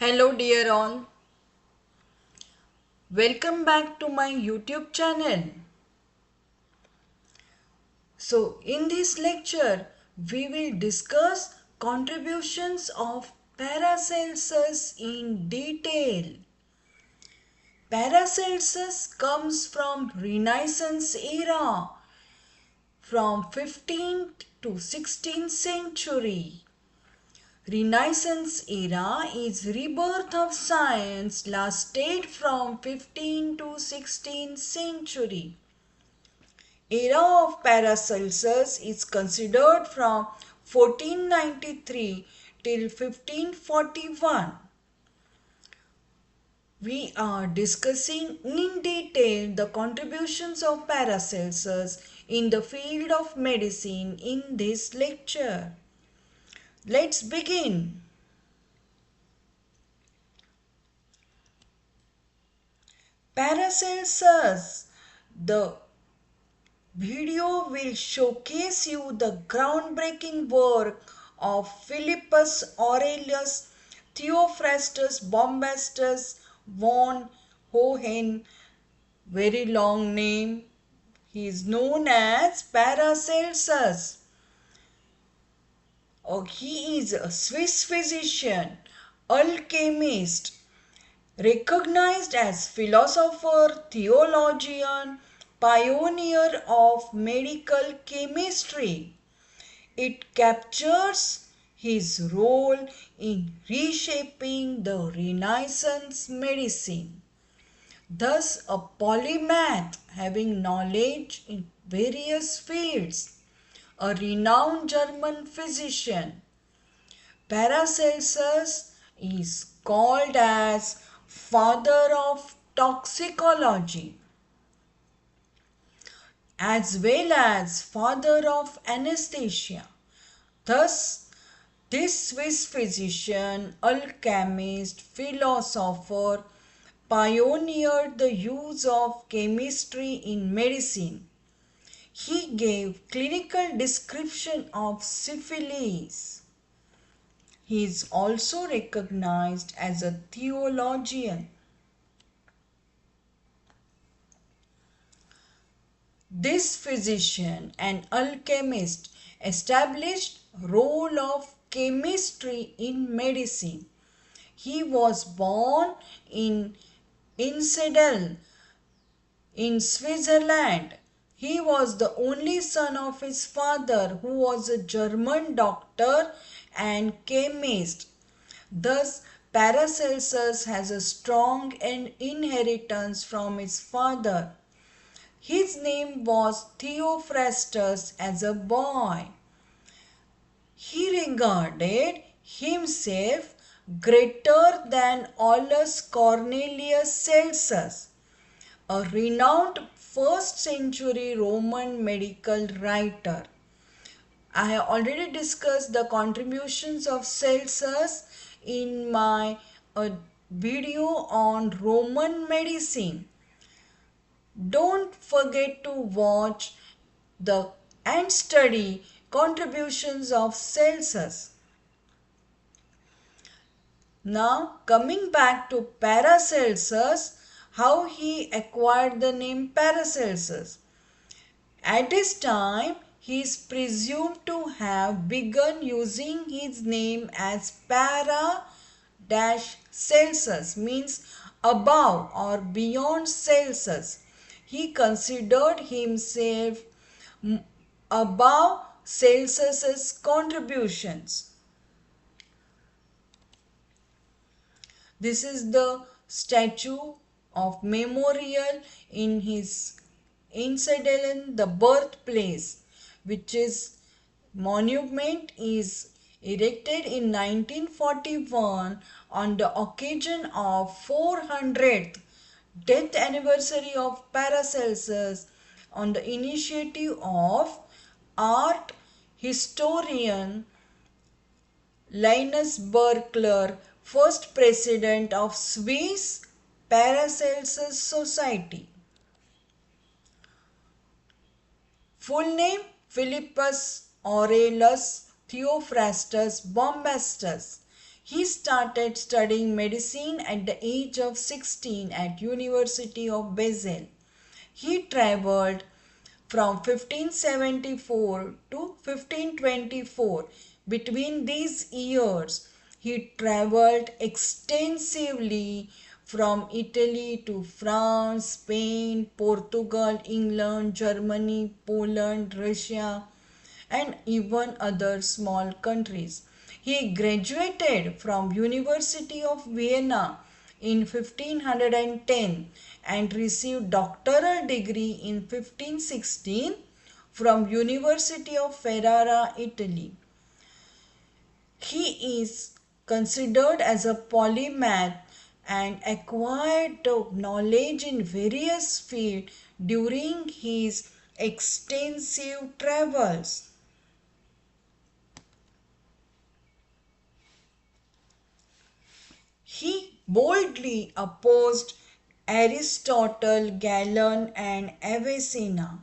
Hello dear all, welcome back to my YouTube channel. So in this lecture we will discuss contributions of Paracelsus in detail. Paracelsus comes from Renaissance era from 15th to 16th century. Renaissance era is rebirth of science lasted from 15th to 16th century. Era of Paracelsus is considered from 1493 till 1541. We are discussing in detail the contributions of Paracelsus in the field of medicine in this lecture. Let's begin. Paracelsus. The video will showcase you the groundbreaking work of Philippus Aurelius Theophrastus Bombastus von Hohen, very long name. He is known as Paracelsus. He is a Swiss physician, alchemist, recognized as philosopher, theologian, pioneer of medical chemistry. It captures his role in reshaping the Renaissance medicine. Thus, a polymath having knowledge in various fields, a renowned German physician. Paracelsus is called as father of toxicology as well as father of anesthesia. Thus, this Swiss physician, alchemist, philosopher pioneered the use of chemistry in medicine. He gave clinical description of syphilis. He is also recognized as a theologian. This physician and alchemist established role of chemistry in medicine. He was born in Insedel in Switzerland. He was the only son of his father, who was a German doctor and chemist. Thus, Paracelsus has a strong inheritance from his father. His name was Theophrastus as a boy. He regarded himself greater than Aulus Cornelius Celsus, a renowned 1st century Roman medical writer. I have already discussed the contributions of Celsus in my video on Roman medicine. Don't forget to watch and study contributions of Celsus. Now coming back to Paracelsus, how he acquired the name Paracelsus. At this time, he is presumed to have begun using his name as Celsus, means above or beyond Celsus. He considered himself above Celsus's contributions. This is the statue of memorial in his Insedelen, the birthplace, which is monument is erected in 1941 on the occasion of 400th death anniversary of Paracelsus on the initiative of art historian Linus Berkler, first president of Swiss Paracelsus Society. Full name Philippus Aurelius Theophrastus Bombastus. He started studying medicine at the age of 16 at University of Basel. He traveled from 1574 to 1524. Between these years, he traveled extensively from Italy to France, Spain, Portugal, England, Germany, Poland, Russia, and even other small countries. He graduated from University of Vienna in 1510 and received doctoral degree in 1516 from University of Ferrara, Italy. He is considered as a polymath and acquired knowledge in various fields during his extensive travels. He boldly opposed Aristotle, Galen, and Avicenna.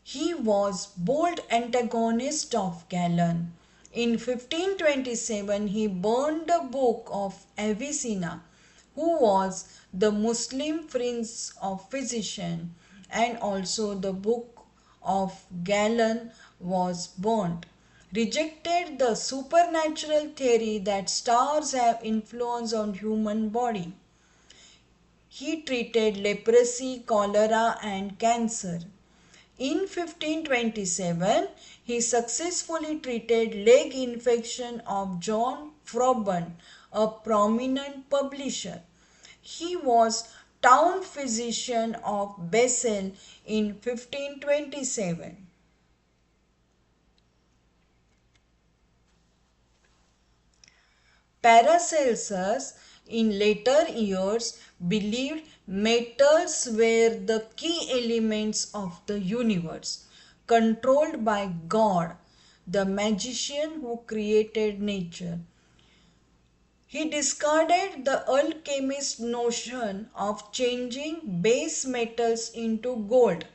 He was bold antagonist of Galen. In 1527, he burned the book of Avicenna, who was the Muslim prince of physician, and also the book of Galen was burnt. Rejected the supernatural theory that stars have influence on human body. He treated leprosy, cholera, and cancer. In 1527, he successfully treated leg infection of John Froben, a prominent publisher. He was town physician of Basel in 1527. Paracelsus in later years believed metals were the key elements of the universe, controlled by God, the magician who created nature. He discarded the alchemist notion of changing base metals into gold.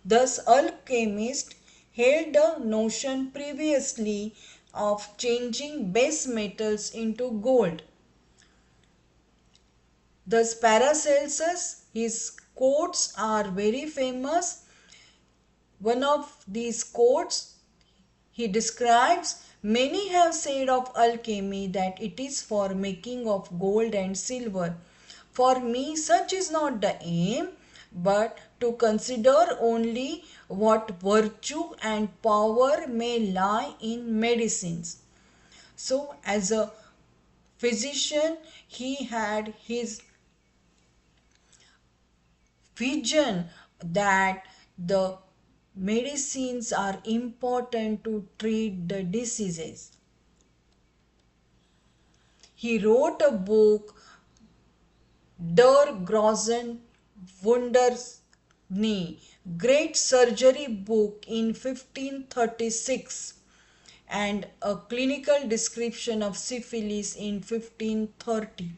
Thus, alchemists held the notion previously of changing base metals into gold. Thus, Paracelsus, his quotes are very famous. One of these quotes he describes, many have said of alchemy that it is for making of gold and silver. For me, such is not the aim, but to consider only what virtue and power may lie in medicines. So, as a physician, he had his vision that the medicines are important to treat the diseases. He wrote a book, Der großen Wunders Nie, great surgery book in 1536, and a clinical description of syphilis in 1530.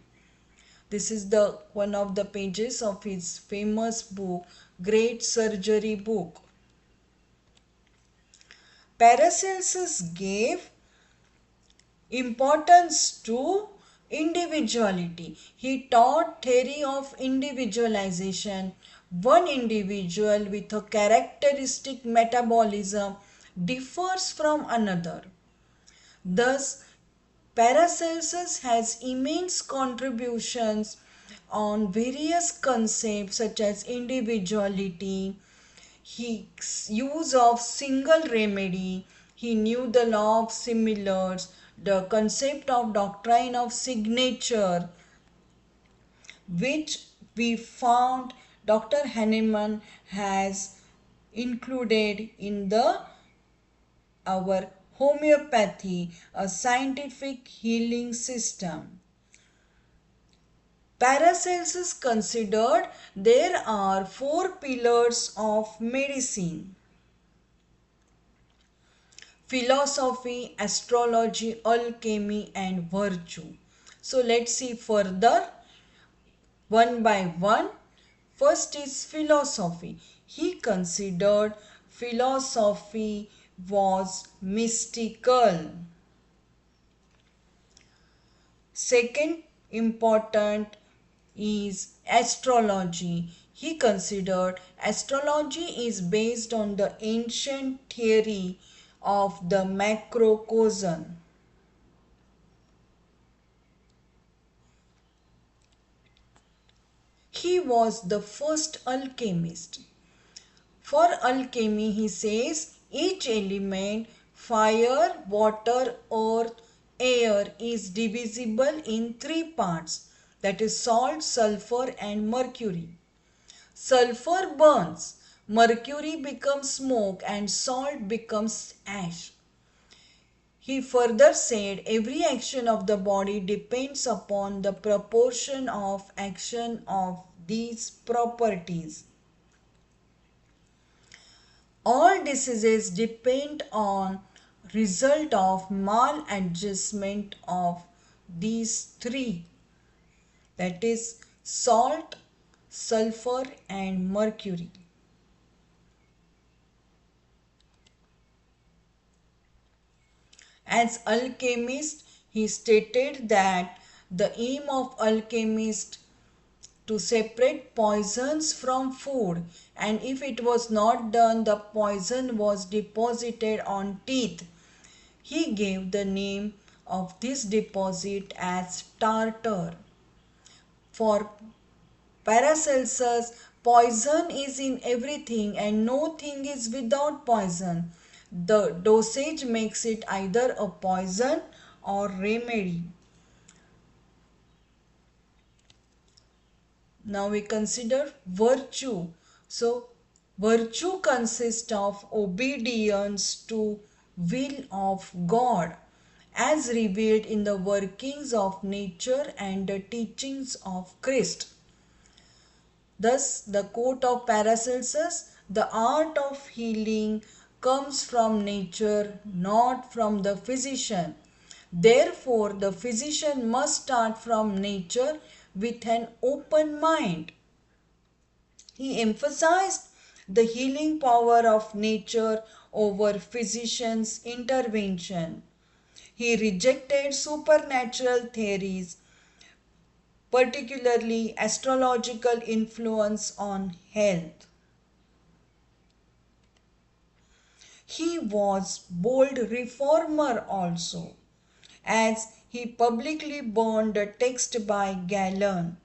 This is the one of the pages of his famous book, Great Surgery Book. Paracelsus gave importance to individuality. He taught theory of individualization. One individual with a characteristic metabolism differs from another. Thus, Paracelsus has immense contributions on various concepts such as individuality, his use of single remedy. He knew the law of similars, the concept of doctrine of signature, which we found Dr. Hahnemann has included in the our homeopathy, a scientific healing system. Paracelsus considered there are four pillars of medicine: philosophy, astrology, alchemy, and virtue. So let's see further one by one. First is philosophy. He considered philosophy was mystical. Second important is astrology. He considered astrology is based on the ancient theory of the macrocosm. He was the first alchemist. For alchemy, he says each element, fire, water, earth, air, is divisible in three parts, that is salt, sulfur, and mercury. Sulfur burns, mercury becomes smoke, and salt becomes ash. He further said every action of the body depends upon the proportion of action of these properties. All diseases depend on result of maladjustment of these three, that is salt, sulfur and mercury. As alchemist, he stated that the aim of alchemist to separate poisons from food, and if it was not done, the poison was deposited on teeth. He gave the name of this deposit as tartar. For Paracelsus, poison is in everything and no thing is without poison. The dosage makes it either a poison or remedy. Now we consider virtue. So virtue consists of obedience to will of God as revealed in the workings of nature and the teachings of Christ. Thus the quote of Paracelsus, the art of healing comes from nature, not from the physician. Therefore, the physician must start from nature with an open mind. He emphasized the healing power of nature over physician's intervention. He rejected supernatural theories, particularly astrological influence on health. He was bold reformer also, as he publicly burned a text by Galen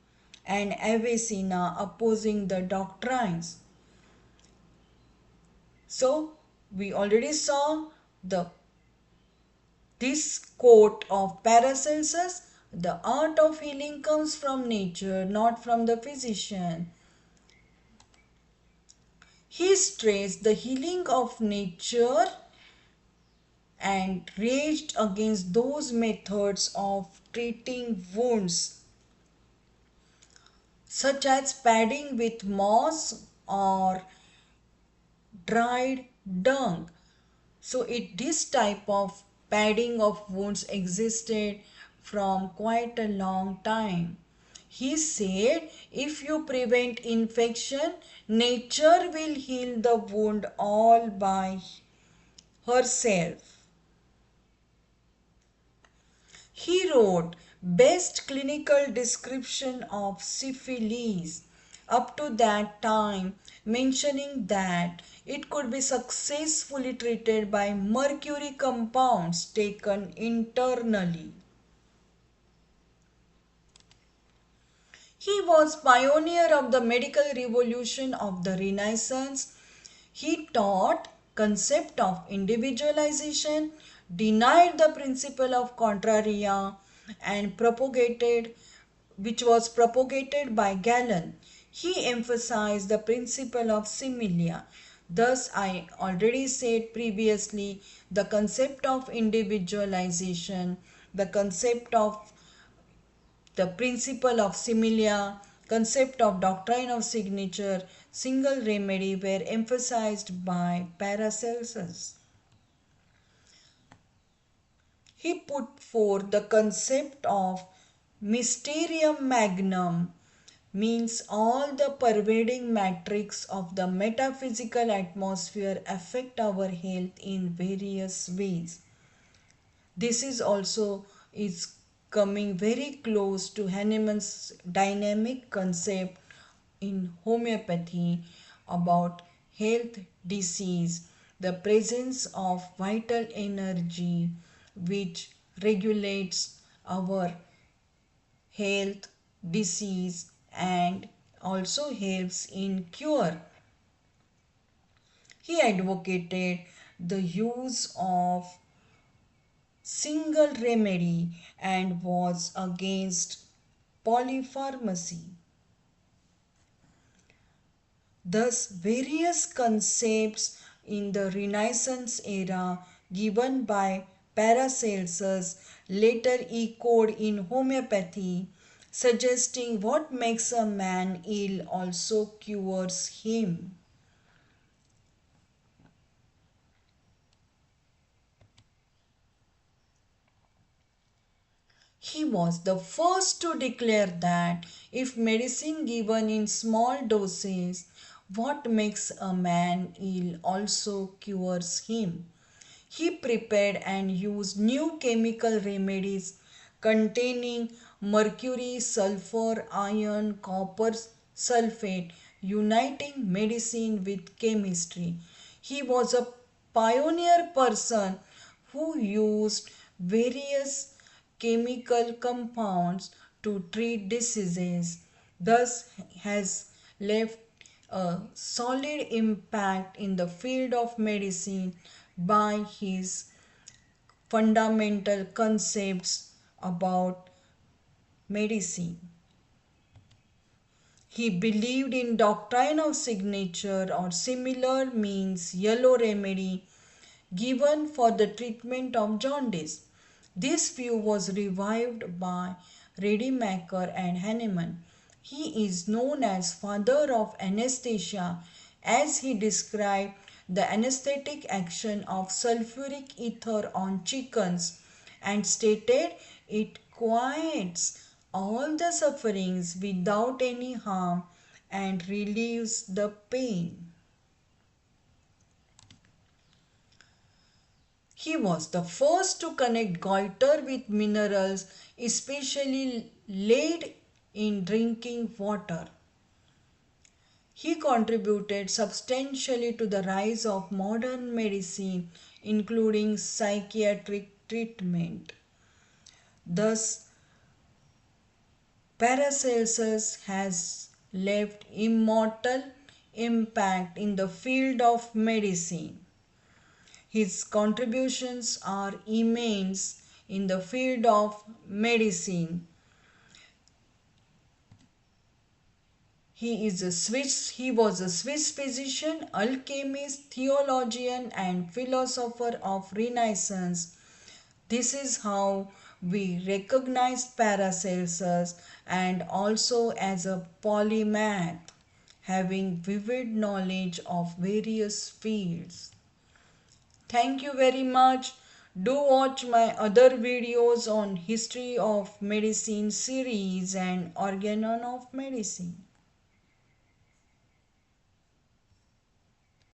and Avicenna opposing the doctrines. So we already saw this quote of Paracelsus, the art of healing comes from nature, not from the physician. He stressed the healing of nature and raged against those methods of treating wounds such as padding with moss or dried dung. So this type of padding of wounds existed from quite a long time. He said if you prevent infection, nature will heal the wound all by herself. He wrote best clinical description of syphilis up to that time, mentioning that it could be successfully treated by mercury compounds taken internally. He was pioneer of the medical revolution of the Renaissance. He taught concept of individualization, denied the principle of contraria and propagated which was propagated by Galen. He emphasized the principle of similia. Thus, I already said previously, the concept of individualization, the concept of the principle of similia, concept of doctrine of signature, single remedy were emphasized by Paracelsus. He put forth the concept of mysterium magnum, means all the pervading matrix of the metaphysical atmosphere affect our health in various ways. This is also is coming very close to Hahnemann's dynamic concept in homeopathy about health, disease, the presence of vital energy which regulates our health, disease, and also helps in cure. He advocated the use of single remedy and was against polypharmacy. Thus, various concepts in the Renaissance era given by Paracelsus later echoed in homeopathy, suggesting what makes a man ill also cures him. He was the first to declare that if medicine given in small doses, what makes a man ill also cures him. He prepared and used new chemical remedies containing mercury, sulfur, iron, copper sulfate, uniting medicine with chemistry. He was a pioneer person who used various chemical compounds to treat diseases, thus has left a solid impact in the field of medicine by his fundamental concepts about medicine. He believed in doctrine of signature or similar means yellow remedy given for the treatment of jaundice. This view was revived by Rademacher and Hahnemann. He is known as father of anesthesia as he described the anesthetic action of sulfuric ether on chickens and stated it quiets all the sufferings without any harm and relieves the pain. He was the first to connect goiter with minerals, especially lead in drinking water. He contributed substantially to the rise of modern medicine, including psychiatric treatment. Thus, Paracelsus has left immortal impact in the field of medicine. His contributions are immense in the field of medicine. He was a Swiss physician, alchemist, theologian, and philosopher of Renaissance. This is how we recognize Paracelsus and also as a polymath, having vivid knowledge of various fields. Thank you very much. Do watch my other videos on History of Medicine series and Organon of Medicine.